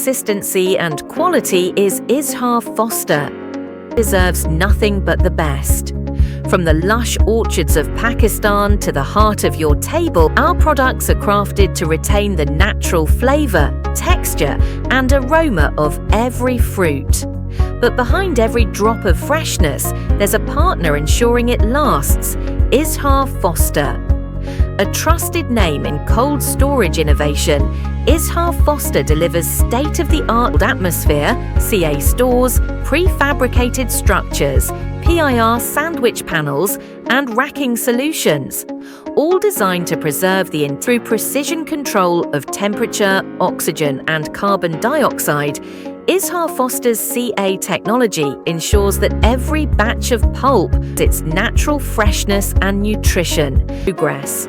consistency and quality is Izhar Foster. Deserves nothing but the best. From the lush orchards of Pakistan to the heart of your table, our products are crafted to retain the natural flavor, texture, and aroma of every fruit. But behind every drop of freshness, there's a partner ensuring it lasts: Izhar Foster. A trusted name in cold storage innovation, Izhar Foster delivers state-of-the-art atmosphere, CA stores, prefabricated structures, PIR sandwich panels, and racking solutions, all designed to preserve through precision control of temperature, oxygen, and carbon dioxide. Izhar Foster's CA technology ensures that every batch of pulp has its natural freshness and nutrition. Progress.